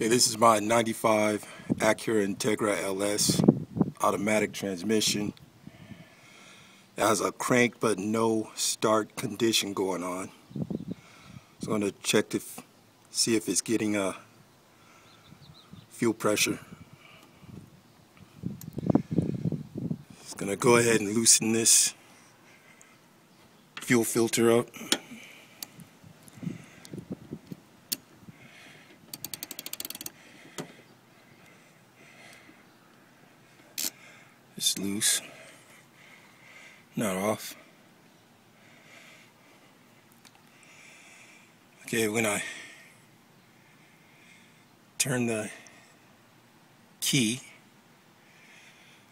Okay, this is my 95 Acura Integra LS automatic transmission. It has a crank but no start condition going on. So I'm going to check to see if it's getting fuel pressure. It's going to go ahead and loosen this fuel filter up. It's loose, not off. Okay, when I turn the key,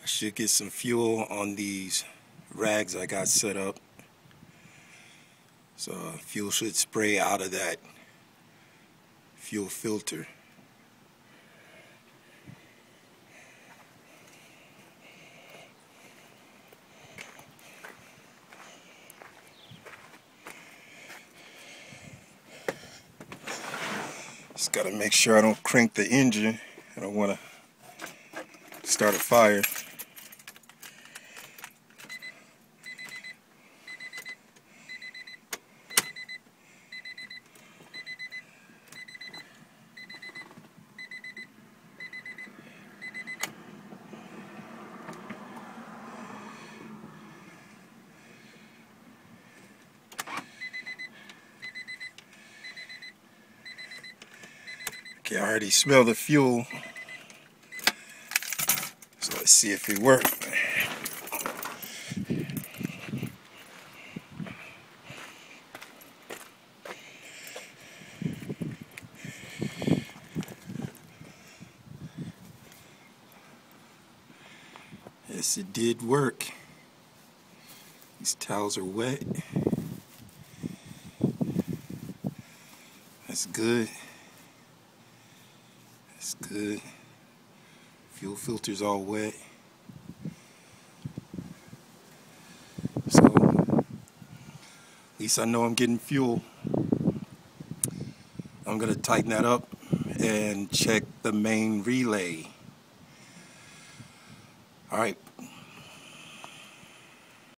I should get some fuel on these rags I got set up. So fuel should spray out of that fuel filter. Just gotta make sure I don't crank the engine. I don't want to start a fire. Okay, I already smell the fuel, so let's see if it works. Yes, it did work. These towels are wet. That's good. That's good. Fuel filter's all wet. So, at least I know I'm getting fuel. I'm going to tighten that up and check the main relay. Alright.